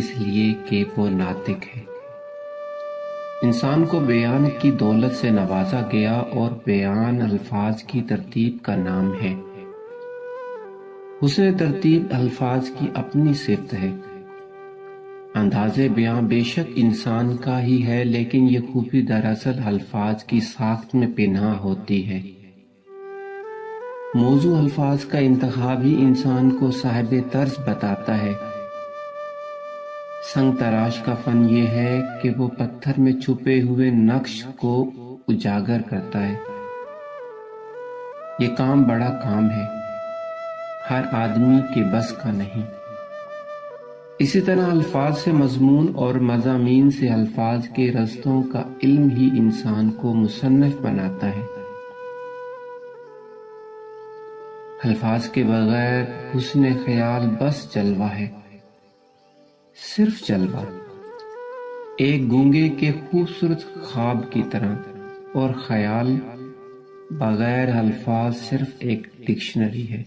اس لیے کہ وہ ناطق ہے۔ انسان کو بیان کی دولت سے نوازا گیا اور بیان الفاظ کی ترتیب کا نام ہے۔ حسن ترتیب الفاظ کی اپنی صفت ہے۔ انداز بیان بے شک انسان کا ہی ہے، لیکن یہ خوبی دراصل الفاظ کی ساخت میں پنہاں ہوتی ہے۔ موضوع الفاظ کا انتخاب ہی انسان کو صاحب طرز بتاتا ہے۔ سنگ تراش کا فن یہ ہے کہ وہ پتھر میں چھپے ہوئے نقش کو اجاگر کرتا ہے۔ یہ کام بڑا کام ہے، ہر آدمی کے بس کا نہیں۔ اسی طرح الفاظ سے مضمون اور مضامین سے الفاظ کے رستوں کا علم ہی انسان کو مصنف بناتا ہے۔ الفاظ کے بغیر حسن خیال بس جلوہ ہے، صرف جلوہ، ایک گونگے کے خوبصورت خواب کی طرح، اور خیال بغیر الفاظ صرف ایک ڈکشنری ہے،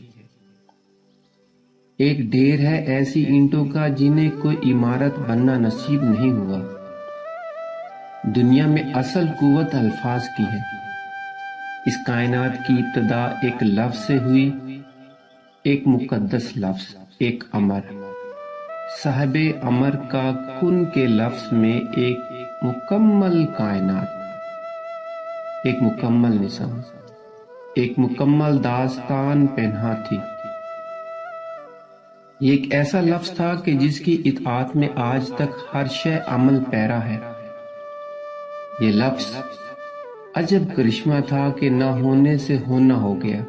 ایک ڈھیر ہے ایسی اینٹوں کا جنہیں کوئی عمارت بننا نصیب نہیں ہوا۔ دنیا میں اصل قوت الفاظ کی ہے۔ اس کائنات کی ابتدا ایک لفظ سے ہوئی، ایک مقدس لفظ، ایک امر۔ صاحب امر کا کن کے لفظ میں ایک مکمل کائنات، ایک مکمل نظام، ایک مکمل داستان پنہاں تھی۔ یہ ایک ایسا لفظ تھا کہ جس کی اطاعت میں آج تک ہر شے عمل پیرا ہے۔ یہ لفظ عجب کرشمہ تھا کہ نہ ہونے سے ہونا ہو گیا۔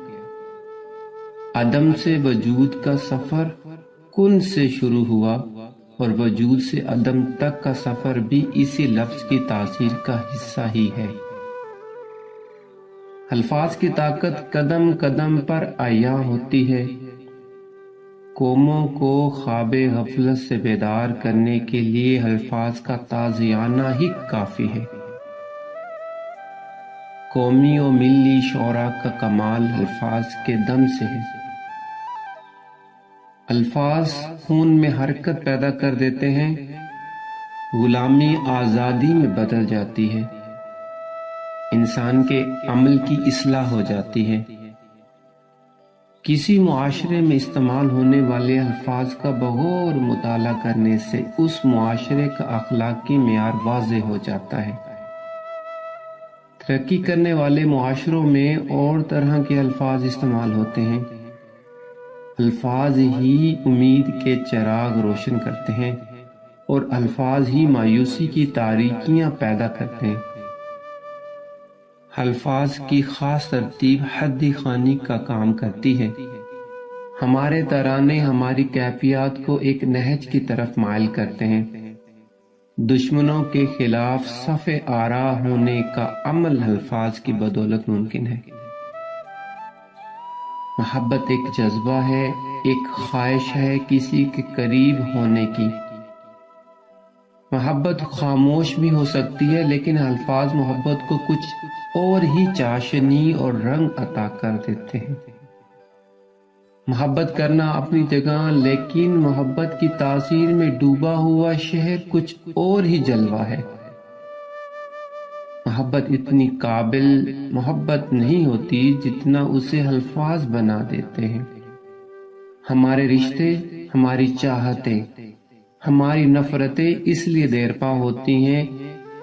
عدم سے وجود کا سفر کن سے شروع ہوا، اور وجود سے عدم تک کا سفر بھی اسی لفظ کی تاثیر کا حصہ ہی ہے۔ الفاظ کی طاقت قدم قدم پر عیاں ہوتی ہے۔ قوموں کو خواب غفلت سے بیدار کرنے کے لیے الفاظ کا تازیانہ ہی کافی ہے۔ قومی و ملی شعراء کا کمال الفاظ کے دم سے ہے۔ الفاظ خون میں حرکت پیدا کر دیتے ہیں، غلامی آزادی میں بدل جاتی ہے، انسان کے عمل کی اصلاح ہو جاتی ہے۔ کسی معاشرے میں استعمال ہونے والے الفاظ کا بغور مطالعہ کرنے سے اس معاشرے کا اخلاقی معیار واضح ہو جاتا ہے۔ ترقی کرنے والے معاشروں میں اور طرح کے الفاظ استعمال ہوتے ہیں۔ الفاظ ہی امید کے چراغ روشن کرتے ہیں، اور الفاظ ہی مایوسی کی تاریکیاں پیدا کرتے ہیں۔ الفاظ کی خاص ترتیب حدی خوانی کا کام کرتی ہے۔ ہمارے ترانے ہماری کیفیات کو ایک نہج کی طرف مائل کرتے ہیں۔ دشمنوں کے خلاف صف آرا ہونے کا عمل الفاظ کی بدولت ممکن ہے۔ محبت ایک جذبہ ہے، ایک خواہش ہے کسی کے قریب ہونے کی۔ محبت خاموش بھی ہو سکتی ہے، لیکن الفاظ محبت کو کچھ اور ہی چاشنی اور رنگ عطا کر دیتے ہیں۔ محبت کرنا اپنی جگہ، لیکن محبت کی تاثیر میں ڈوبا ہوا شہر کچھ اور ہی جلوہ ہے۔ محبت اتنی قابل محبت نہیں ہوتی جتنا اسے الفاظ بنا دیتے ہیں۔ ہمارے رشتے، ہماری چاہتیں، ہماری نفرتیں اس لیے دیرپا ہوتی ہیں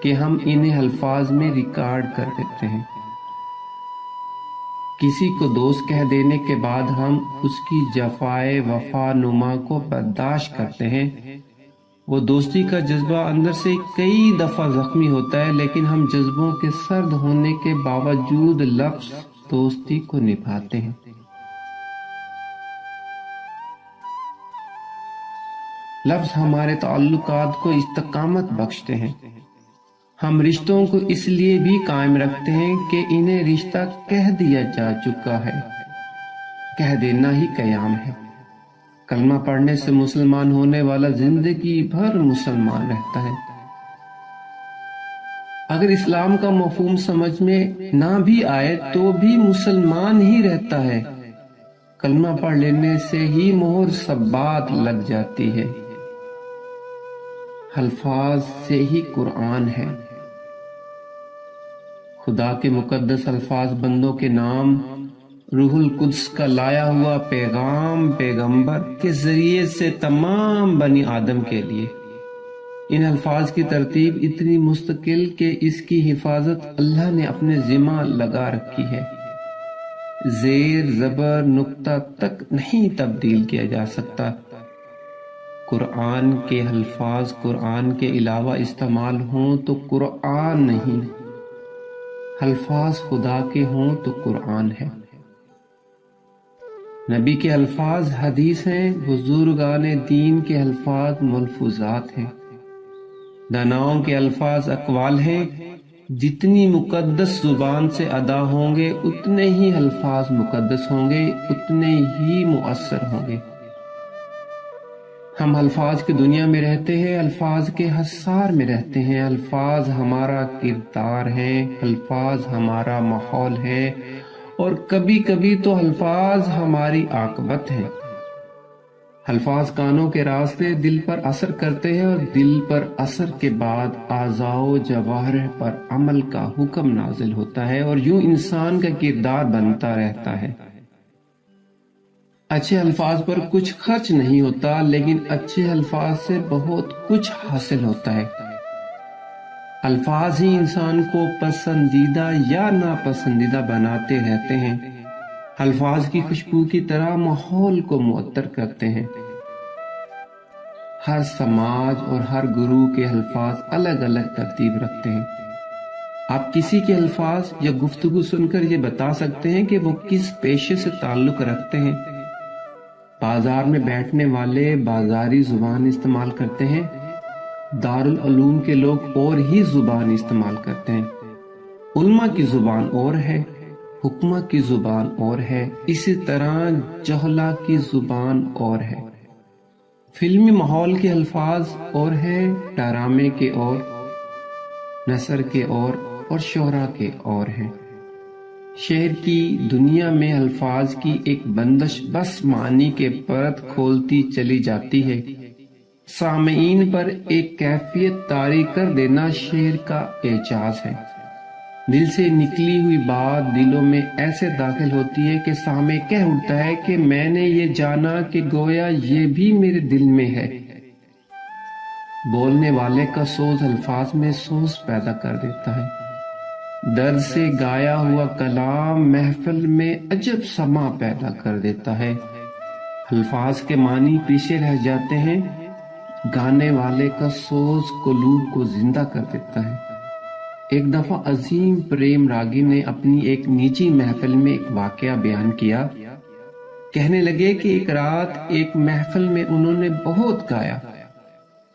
کہ ہم انہیں الفاظ میں ریکارڈ کر دیتے ہیں۔ کسی کو دوست کہہ دینے کے بعد ہم اس کی جفائے وفا نما کو برداشت کرتے ہیں۔ وہ دوستی کا جذبہ اندر سے کئی دفعہ زخمی ہوتا ہے، لیکن ہم جذبوں کے سرد ہونے کے باوجود لفظ دوستی کو نبھاتے ہیں۔ لفظ ہمارے تعلقات کو استقامت بخشتے ہیں۔ ہم رشتوں کو اس لیے بھی قائم رکھتے ہیں کہ انہیں رشتہ کہہ دیا جا چکا ہے، کہہ دینا ہی قیام ہے۔ کلمہ پڑھنے سے مسلمان ہونے والا زندگی بھر مسلمان رہتا ہے۔ اگر اسلام کا مفہوم سمجھ میں نہ بھی آئے تو بھی مسلمان ہی رہتا ہے۔ کلمہ پڑھ لینے سے ہی مہر ثبات لگ جاتی ہے۔ الفاظ سے ہی قرآن ہے۔ خدا کے مقدس الفاظ بندوں کے نام، روح القدس کا لایا ہوا پیغام پیغمبر کے ذریعے سے تمام بنی آدم کے لیے۔ ان الفاظ کی ترتیب اتنی مستقل کہ اس کی حفاظت اللہ نے اپنے ذمہ لگا رکھی ہے۔ زیر زبر نقطہ تک نہیں تبدیل کیا جا سکتا۔ قرآن کے الفاظ قرآن کے علاوہ استعمال ہوں تو قرآن نہیں، الفاظ خدا کے ہوں تو قرآن ہے۔ نبی کے الفاظ حدیث ہیں، بزرگان دین کے الفاظ ملفوظات ہیں، داناؤں کے الفاظ اقوال ہیں۔ جتنی مقدس زبان سے ادا ہوں گے اتنے ہی الفاظ مقدس ہوں گے، اتنے ہی مؤثر ہوں گے۔ ہم الفاظ کی دنیا میں رہتے ہیں، الفاظ کے حصار میں رہتے ہیں۔ الفاظ ہمارا کردار ہیں، الفاظ ہمارا ماحول ہے، اور کبھی کبھی تو الفاظ ہماری عاقبت ہیں۔ الفاظ کانوں کے راستے دل پر اثر کرتے ہیں، اور دل پر اثر کے بعد اعضاء و جوارح پر عمل کا حکم نازل ہوتا ہے، اور یوں انسان کا کردار بنتا رہتا ہے۔ اچھے الفاظ پر کچھ خرچ نہیں ہوتا، لیکن اچھے الفاظ سے بہت کچھ حاصل ہوتا ہے۔ الفاظ ہی انسان کو پسندیدہ یا ناپسندیدہ بناتے رہتے ہیں۔ الفاظ کی خوشبو کی طرح ماحول کو معطر کرتے ہیں۔ ہر سماج اور ہر گروہ کے الفاظ الگ الگ ترتیب رکھتے ہیں۔ آپ کسی کے الفاظ یا گفتگو سن کر یہ بتا سکتے ہیں کہ وہ کس پیشے سے تعلق رکھتے ہیں۔ بازار میں بیٹھنے والے بازاری زبان استعمال کرتے ہیں، دارالعلوم کے لوگ اور ہی زبان استعمال کرتے ہیں۔ علماء کی زبان اور ہے، حکمہ کی زبان اور ہے، اسی طرح جہلا کی زبان اور ہے۔ فلمی ماحول کے الفاظ اور ہیں، ڈرامے کے اور، نثر کے اور شعرا کے اور ہیں۔ شعر کی دنیا میں الفاظ کی ایک بندش بس معنی کے پرت کھولتی چلی جاتی ہے۔ سامعین پر ایک کیفیت طاری کر دینا شعر کا اعجاز ہے۔ دل سے نکلی ہوئی بات دلوں میں ایسے داخل ہوتی ہے کہ سامع کہہ اٹھتا ہے کہ میں نے یہ جانا کہ گویا یہ بھی میرے دل میں ہے۔ بولنے والے کا سوز الفاظ میں سوز پیدا کر دیتا ہے۔ درد سے گایا ہوا کلام محفل میں عجب سما پیدا کر دیتا ہے۔ الفاظ کے معنی پیچھے رہ جاتے ہیں، گانے والے کا سوز قلوب کو زندہ کر دیتا ہے۔ ایک دفعہ عظیم پریم راگی نے اپنی ایک نجی محفل میں ایک واقعہ بیان کیا۔ کہنے لگے کہ ایک رات ایک محفل میں انہوں نے بہت گایا،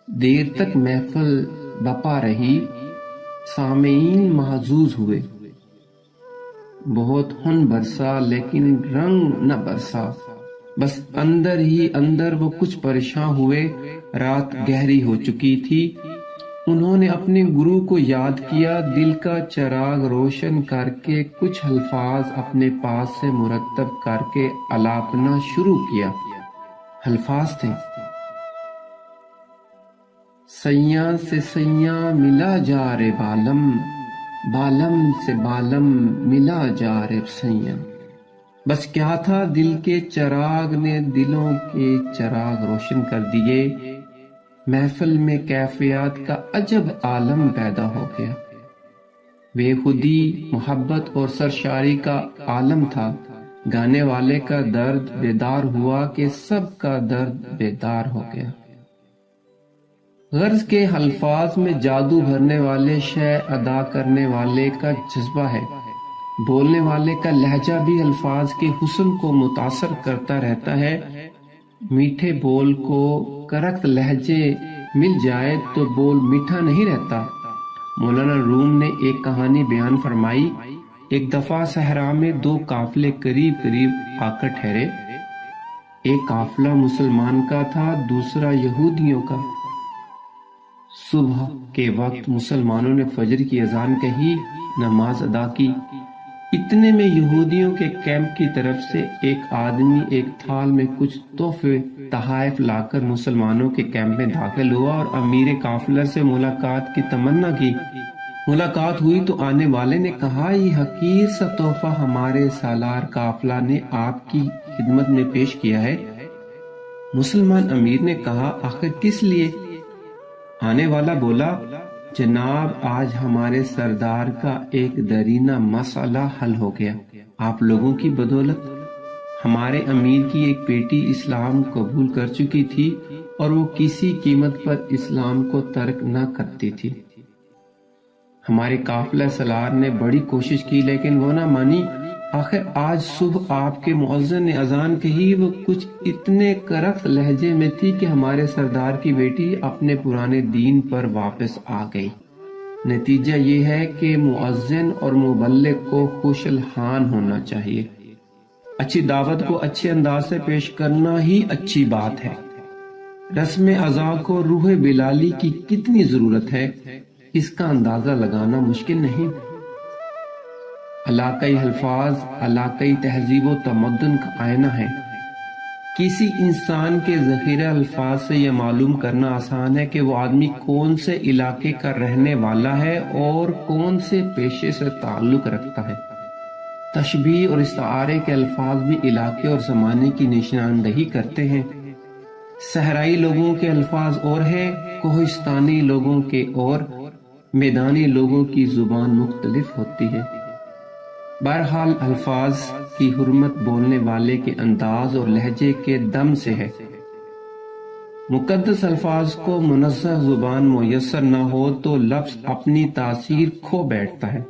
دیر تک محفل بپا رہی، سامعین محظوظ ہوئے، بہت خون برسا لیکن رنگ نہ برسا، بس اندر ہی اندر وہ کچھ پریشان ہوئے۔ رات گہری ہو چکی تھی، انہوں نے اپنے گرو کو یاد کیا، دل کا چراغ روشن کر کے کچھ الفاظ اپنے پاس سے مرتب کر کے الاپنا شروع کیا۔ الفاظ تھے، سیاں سے سیاں ملا جا رے بالم، بالم سے بالم ملا جا رے سیاں۔ بس کیا تھا، دل کے چراغ نے دلوں کے چراغ روشن کر دیے، محفل میں کیفیات کا عجب عالم پیدا ہو گیا۔ بے خودی، محبت اور سرشاری کا عالم تھا۔ گانے والے کا درد بیدار ہوا کہ سب کا درد بیدار ہو گیا۔ غرض کے الفاظ میں جادو بھرنے والے شے ادا کرنے والے کا جذبہ ہے۔ بولنے والے کا لہجہ بھی الفاظ کے حسن کو متاثر کرتا رہتا ہے۔ میٹھے بول کو کرخت لہجے مل جائے تو بول میٹھا نہیں رہتا۔ مولانا روم نے ایک کہانی بیان فرمائی۔ ایک دفعہ صحرا میں دو قافلے قریب قریب آ کر ٹھہرے۔ ایک قافلہ مسلمان کا تھا، دوسرا یہودیوں کا۔ صبح کے وقت مسلمانوں نے فجر کی اذان کہی، نماز ادا کی۔ اتنے میں یہودیوں کے کیمپ کی طرف سے ایک آدمی ایک تھال میں کچھ تحفے تحائف لا کر مسلمانوں کے کیمپ میں داخل ہوا اور امیر قافلہ سے ملاقات کی تمنا کی۔ ملاقات ہوئی تو آنے والے نے کہا، یہ حقیر سا تحفہ ہمارے سالار قافلہ نے آپ کی خدمت میں پیش کیا ہے۔ مسلمان امیر نے کہا، آخر کس لیے؟ آنے والا بولا، جناب آج ہمارے سردار کا ایک درینہ مسئلہ حل ہو گیا۔ آپ لوگوں کی بدولت ہمارے امیر کی ایک بیٹی اسلام قبول کر چکی تھی اور وہ کسی قیمت پر اسلام کو ترک نہ کرتی تھی۔ ہمارے قافلہ سالار نے بڑی کوشش کی لیکن وہ نہ مانی۔ آخر آج صبح آپ کے مؤذن نے اذان کہی، وہ کچھ اتنے کرخت لہجے میں تھی کہ ہمارے سردار کی بیٹی اپنے پرانے دین پر واپس آ گئی۔ نتیجہ یہ ہے کہ مؤذن اور مبلغ کو خوش الحان ہونا چاہیے۔ اچھی دعوت کو اچھے انداز سے پیش کرنا ہی اچھی بات ہے۔ رسم اذان کو روح بلالی کی کتنی ضرورت ہے، اس کا اندازہ لگانا مشکل نہیں۔ علاقائی الفاظ علاقائی تہذیب و تمدن کا آئینہ ہے۔ کسی انسان کے ذخیرہ الفاظ سے یہ معلوم کرنا آسان ہے کہ وہ آدمی کون سے علاقے کا رہنے والا ہے اور کون سے پیشے سے تعلق رکھتا ہے۔ تشبیہ اور استعارے کے الفاظ بھی علاقے اور زمانے کی نشاندہی کرتے ہیں۔ صحرائی لوگوں کے الفاظ اور ہیں، کوہستانی لوگوں کے اور، میدانی لوگوں کی زبان مختلف ہوتی ہے۔ بہرحال الفاظ کی حرمت بولنے والے کے انداز اور لہجے کے دم سے ہے۔ مقدس الفاظ کو منزہ زبان میسر نہ ہو تو لفظ اپنی تاثیر کھو بیٹھتا ہے۔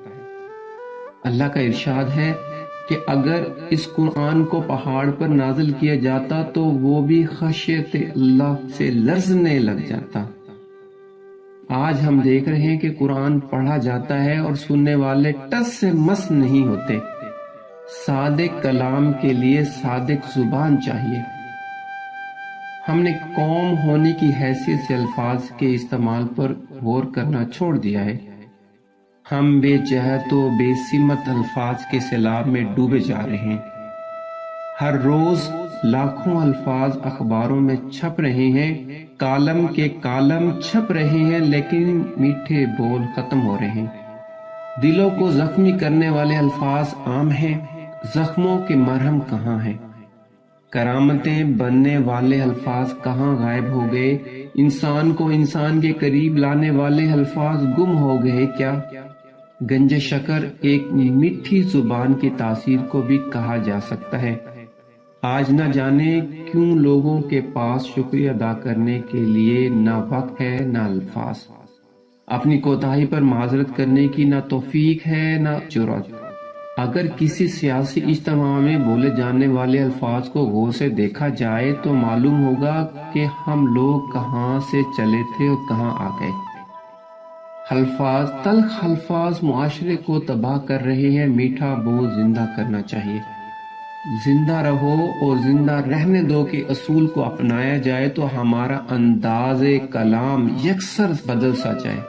اللہ کا ارشاد ہے کہ اگر اس قرآن کو پہاڑ پر نازل کیا جاتا تو وہ بھی خشیت اللہ سے لرزنے لگ جاتا۔ آج ہم دیکھ رہے ہیں کہ قرآن پڑھا جاتا ہے اور سننے والے ٹس سے مس نہیں ہوتے۔ صادق کلام کے لیے صادق زبان چاہیے۔ ہم نے قوم ہونے کی حیثیت سے الفاظ کے استعمال پر غور کرنا چھوڑ دیا ہے۔ ہم بے جہت و بے سمت الفاظ کے سیلاب میں ڈوبے جا رہے ہیں۔ ہر روز لاکھوں الفاظ اخباروں میں چھپ رہے ہیں، کالم کے کالم چھپ رہے ہیں، لیکن میٹھے بول ختم ہو رہے ہیں۔ دلوں کو زخمی کرنے والے الفاظ عام ہیں، زخموں کے مرہم کہاں ہیں؟ کرامتیں بننے والے الفاظ کہاں غائب ہو گئے؟ انسان کو انسان کے قریب لانے والے الفاظ گم ہو گئے کیا؟ گنج شکر ایک میٹھی زبان کی تاثیر کو بھی کہا جا سکتا ہے۔ آج نہ جانے کیوں لوگوں کے پاس شکریہ ادا کرنے کے لیے نہ وقت ہے نہ الفاظ، اپنی کوتاہی پر معذرت کرنے کی نہ توفیق ہے نہ جرأت۔ اگر کسی سیاسی اجتماع میں بولے جانے والے الفاظ کو غور سے دیکھا جائے تو معلوم ہوگا کہ ہم لوگ کہاں سے چلے تھے اور کہاں آ گئے۔ الفاظ، تلخ الفاظ معاشرے کو تباہ کر رہے ہیں۔ میٹھا بول زندہ کرنا چاہیے۔ زندہ رہو اور زندہ رہنے دو کے اصول کو اپنایا جائے تو ہمارا انداز کلام یکسر بدل سا جائے،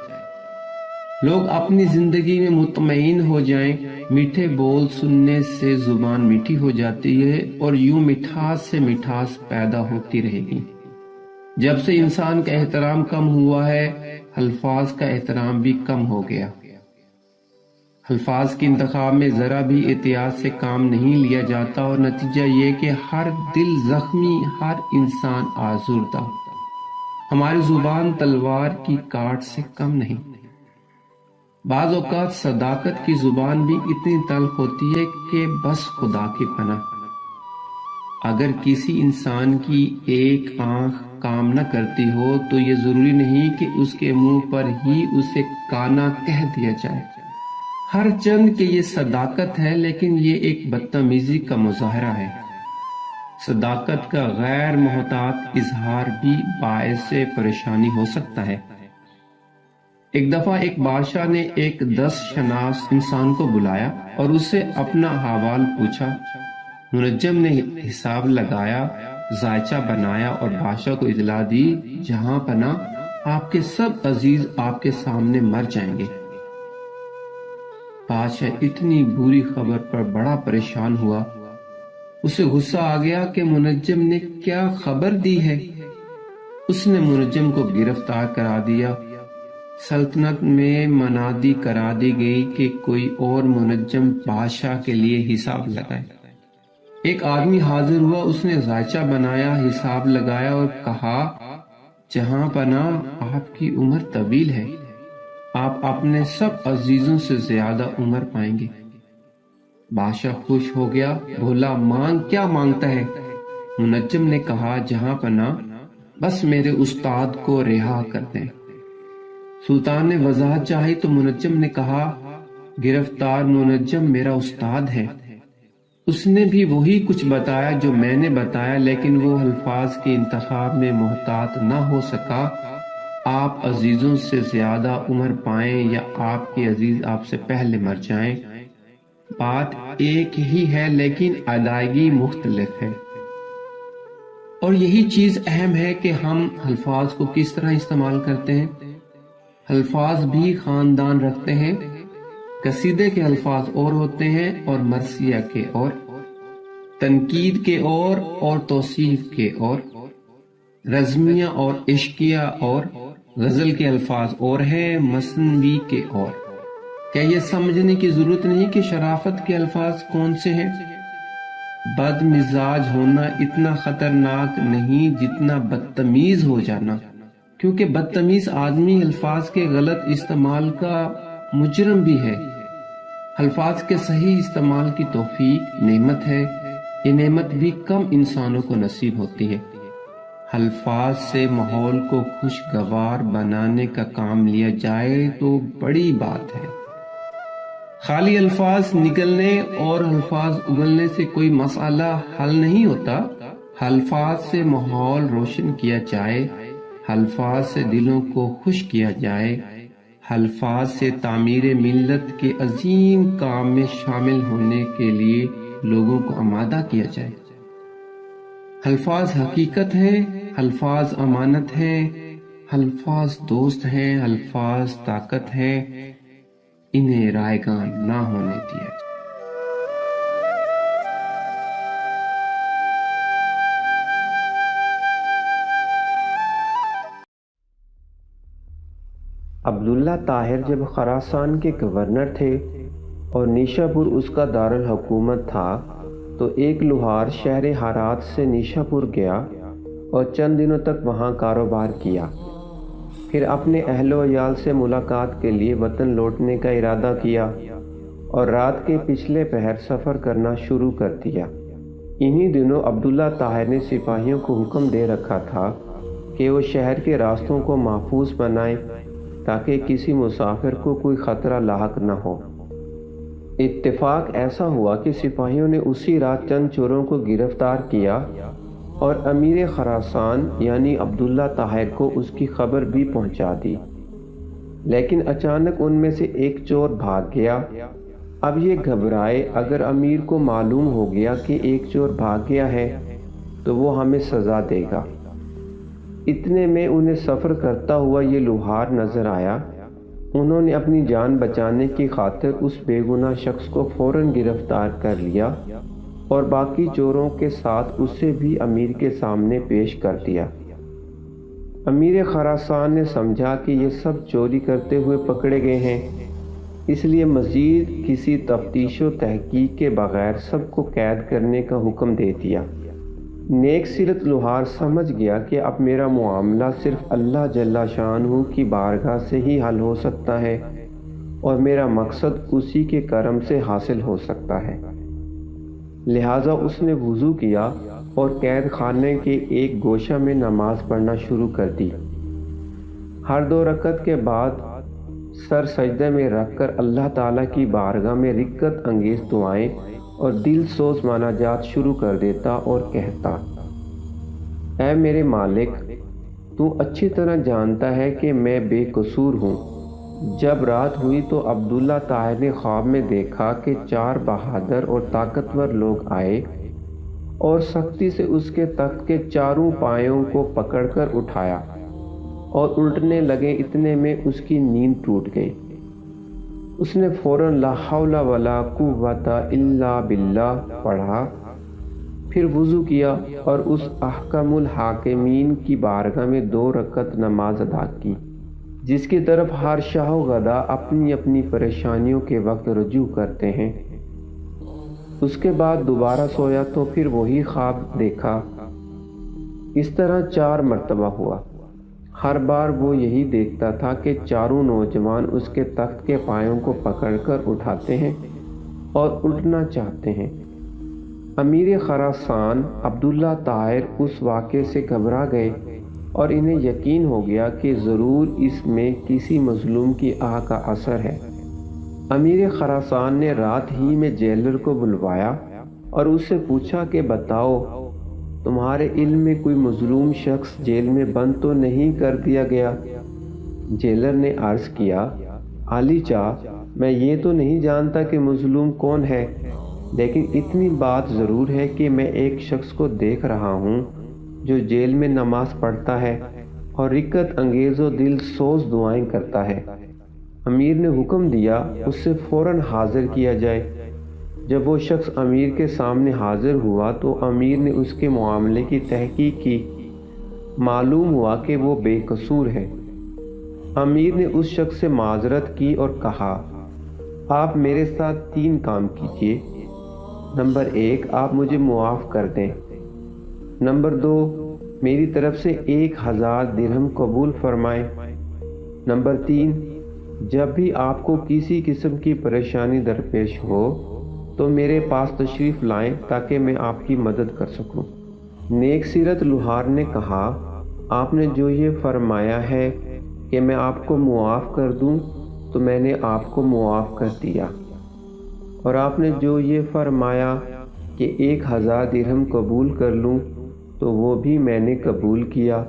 لوگ اپنی زندگی میں مطمئن ہو جائیں۔ میٹھے بول سننے سے زبان میٹھی ہو جاتی ہے اور یوں مٹھاس سے مٹھاس پیدا ہوتی رہے گی۔ جب سے انسان کا احترام کم ہوا ہے، الفاظ کا احترام بھی کم ہو گیا۔ الفاظ کے انتخاب میں ذرا بھی احتیاط سے کام نہیں لیا جاتا اور نتیجہ یہ کہ ہر دل زخمی، ہر انسان آزردہ۔ ہماری زبان تلوار کی کاٹ سے کم نہیں۔ بعض اوقات صداقت کی زبان بھی اتنی تلخ ہوتی ہے کہ بس خدا کی پناہ۔ اگر کسی انسان کی ایک آنکھ کام نہ کرتی ہو تو یہ ضروری نہیں کہ اس کے منہ پر ہی اسے کانا کہہ دیا جائے۔ ہر چند کہ یہ صداقت ہے، لیکن یہ ایک بدتمیزی کا مظاہرہ ہے۔ صداقت کا غیر محتاط اظہار بھی باعث پریشانی ہو سکتا ہے۔ ایک دفعہ ایک بادشاہ نے ایک دست شناس انسان کو بلایا اور اس سے اپنا احوال پوچھا۔ منجم نے حساب لگایا، ذائچہ بنایا اور بادشاہ کو اطلاع دی، جہاں پناہ آپ کے سب عزیز آپ کے سامنے مر جائیں گے۔ بادشاہ اتنی بری خبر پر بڑا پریشان ہوا۔ اسے غصہ آ گیا کہ منجم نے کیا خبر دی ہے۔ اس نے منجم کو گرفتار کرا دیا۔ سلطنت میں منادی کرا دی گئی کہ کوئی اور منجم بادشاہ کے لیے حساب لگائے۔ ایک آدمی حاضر ہوا، اس نے ذائچہ بنایا، حساب لگایا اور کہا، جہاں پناہ آپ کی عمر طویل ہے، آپ اپنے سب عزیزوں سے زیادہ عمر پائیں گے۔ بادشاہ خوش ہو گیا، بولا، مانگ کیا مانگتا ہے؟ منجم نے کہا، جہاں پناہ بس میرے استاد کو رہا کر دیں۔ سلطان نے وضاحت چاہی تو منجم نے کہا، گرفتار منجم میرا استاد ہے۔ اس نے بھی وہی کچھ بتایا جو میں نے بتایا، لیکن وہ الفاظ کے انتخاب میں محتاط نہ ہو سکا۔ آپ عزیزوں سے زیادہ عمر پائیں یا آپ کے عزیز آپ سے پہلے مر جائیں، بات ایک ہی ہے لیکن ادائیگی مختلف ہے۔ اور یہی چیز اہم ہے کہ ہم الفاظ کو کس طرح استعمال کرتے ہیں۔ الفاظ بھی خاندان رکھتے ہیں۔ قصیدے کے الفاظ اور ہوتے ہیں اور مرثیہ کے اور، تنقید کے اور توصیف کے اور، رزمیہ اور عشقیہ اور، غزل کے الفاظ اور ہیں، مثنوی کے اور۔ کیا یہ سمجھنے کی ضرورت نہیں کہ شرافت کے الفاظ کون سے ہیں؟ بد مزاج ہونا اتنا خطرناک نہیں جتنا بدتمیز ہو جانا، کیونکہ بدتمیز آدمی الفاظ کے غلط استعمال کا مجرم بھی ہے۔ الفاظ کے صحیح استعمال کی توفیق نعمت ہے۔ یہ نعمت بھی کم انسانوں کو نصیب ہوتی ہے۔ الفاظ سے ماحول کو خوشگوار بنانے کا کام لیا جائے تو بڑی بات ہے۔ خالی الفاظ نکلنے اور الفاظ اگلنے سے کوئی مسئلہ حل نہیں ہوتا۔ الفاظ سے ماحول روشن کیا جائے، الفاظ سے دلوں کو خوش کیا جائے، الفاظ سے تعمیر ملت کے عظیم کام میں شامل ہونے کے لیے لوگوں کو آمادہ کیا جائے۔ الفاظ حقیقت ہیں، الفاظ امانت ہیں، الفاظ دوست ہیں، الفاظ طاقت ہیں، انہیں رائیگاں نہ ہونے دیا جائے۔ عبداللہ طاہر جب خراسان کے گورنر تھے اور نیشا پور اس کا دارالحکومت تھا تو ایک لوہار شہر ہرات سے نیشا پور گیا اور چند دنوں تک وہاں کاروبار کیا، پھر اپنے اہل و عیال سے ملاقات کے لیے وطن لوٹنے کا ارادہ کیا اور رات کے پچھلے پہر سفر کرنا شروع کر دیا۔ انہی دنوں عبداللہ طاہر نے سپاہیوں کو حکم دے رکھا تھا کہ وہ شہر کے راستوں کو محفوظ بنائیں تاکہ کسی مسافر کو کوئی خطرہ لاحق نہ ہو۔ اتفاق ایسا ہوا کہ سپاہیوں نے اسی رات چند چوروں کو گرفتار کیا اور امیر خراسان یعنی عبداللہ طاہر کو اس کی خبر بھی پہنچا دی، لیکن اچانک ان میں سے ایک چور بھاگ گیا۔ اب یہ گھبرائے، اگر امیر کو معلوم ہو گیا کہ ایک چور بھاگ گیا ہے تو وہ ہمیں سزا دے گا۔ اتنے میں انہیں سفر کرتا ہوا یہ لوہار نظر آیا۔ انہوں نے اپنی جان بچانے کی خاطر اس بے گناہ شخص کو فوراً گرفتار کر لیا اور باقی چوروں کے ساتھ اسے بھی امیر کے سامنے پیش کر دیا۔ امیر خراسان نے سمجھا کہ یہ سب چوری کرتے ہوئے پکڑے گئے ہیں، اس لیے مزید کسی تفتیش و تحقیق کے بغیر سب کو قید کرنے کا حکم دے دیا۔ نیک سیرت لوہار سمجھ گیا کہ اب میرا معاملہ صرف اللہ جل شانہ کی بارگاہ سے ہی حل ہو سکتا ہے اور میرا مقصد اسی کے کرم سے حاصل ہو سکتا ہے، لہٰذا اس نے وضو کیا اور قید خانے کے ایک گوشہ میں نماز پڑھنا شروع کر دی۔ ہر 2 رکعت کے بعد سر سجدے میں رکھ کر اللہ تعالیٰ کی بارگاہ میں رقت انگیز دعائیں اور دل سوز مناجات شروع کر دیتا اور کہتا، اے میرے مالک، تو اچھی طرح جانتا ہے کہ میں بے قصور ہوں۔ جب رات ہوئی تو عبداللہ طاہر نے خواب میں دیکھا کہ 4 بہادر اور طاقتور لوگ آئے اور سختی سے اس کے تخت کے چاروں پایوں کو پکڑ کر اٹھایا اور الٹنے لگے۔ اتنے میں اس کی نیند ٹوٹ گئی۔ اس نے فوراً لا حول ولا قوت الا باللہ پڑھا، پھر وضو کیا اور اس احکم الحاکمین کی بارگاہ میں 2 رکعت نماز ادا کی، جس کی طرف ہر شاہ و گدا اپنی اپنی پریشانیوں کے وقت رجوع کرتے ہیں۔ اس کے بعد دوبارہ سویا تو پھر وہی خواب دیکھا۔ اس طرح 4 مرتبہ ہوا۔ ہر بار وہ یہی دیکھتا تھا کہ چاروں نوجوان اس کے تخت کے پایوں کو پکڑ کر اٹھاتے ہیں اور اٹھنا چاہتے ہیں۔ امیر خراسان عبداللہ طاہر اس واقعے سے گھبرا گئے اور انہیں یقین ہو گیا کہ ضرور اس میں کسی مظلوم کی آہ کا اثر ہے۔ امیر خراسان نے رات ہی میں جیلر کو بلوایا اور اس سے پوچھا کہ بتاؤ، تمہارے علم میں کوئی مظلوم شخص جیل میں بند تو نہیں کر دیا گیا؟ جیلر نے عرض کیا، عالی چاہ، میں یہ تو نہیں جانتا کہ مظلوم کون ہے، لیکن اتنی بات ضرور ہے کہ میں ایک شخص کو دیکھ رہا ہوں جو جیل میں نماز پڑھتا ہے اور رقت انگیز و دل سوز دعائیں کرتا ہے۔ امیر نے حکم دیا اس سے فوراً حاضر کیا جائے۔ جب وہ شخص امیر کے سامنے حاضر ہوا تو امیر نے اس کے معاملے کی تحقیق کی۔ معلوم ہوا کہ وہ بے قصور ہے۔ امیر نے اس شخص سے معذرت کی اور کہا، آپ میرے ساتھ 3 کام کیجیے۔ نمبر 1، آپ مجھے معاف کر دیں۔ نمبر 2، میری طرف سے 1000 درہم قبول فرمائیں۔ نمبر 3، جب بھی آپ کو کسی قسم کی پریشانی درپیش ہو تو میرے پاس تشریف لائیں تاکہ میں آپ کی مدد کر سکوں۔ نیک سیرت لوہار نے کہا، آپ نے جو یہ فرمایا ہے کہ میں آپ کو معاف کر دوں تو میں نے آپ کو معاف کر دیا، اور آپ نے جو یہ فرمایا کہ 1000 درہم قبول کر لوں تو وہ بھی میں نے قبول کیا،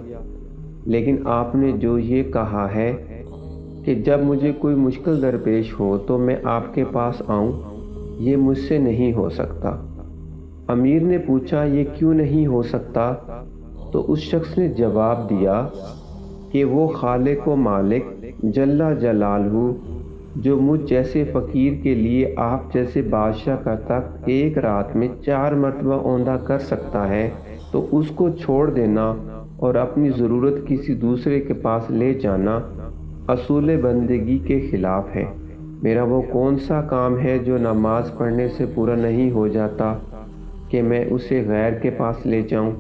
لیکن آپ نے جو یہ کہا ہے کہ جب مجھے کوئی مشکل درپیش ہو تو میں آپ کے پاس آؤں، یہ مجھ سے نہیں ہو سکتا۔ امیر نے پوچھا، یہ کیوں نہیں ہو سکتا؟ تو اس شخص نے جواب دیا کہ وہ خالق و مالک جل جلالہ جو مجھ جیسے فقیر کے لیے آپ جیسے بادشاہ کا تخت ایک رات میں 4 مرتبہ اوندا کر سکتا ہے، تو اس کو چھوڑ دینا اور اپنی ضرورت کسی دوسرے کے پاس لے جانا اصول بندگی کے خلاف ہے۔ میرا وہ کون سا کام ہے جو نماز پڑھنے سے پورا نہیں ہو جاتا کہ میں اسے غیر کے پاس لے جاؤں؟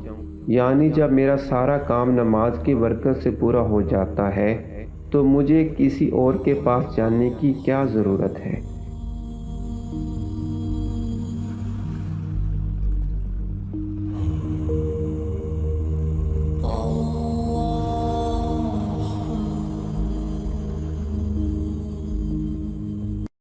یعنی جب میرا سارا کام نماز کی برکت سے پورا ہو جاتا ہے تو مجھے کسی اور کے پاس جانے کی کیا ضرورت ہے؟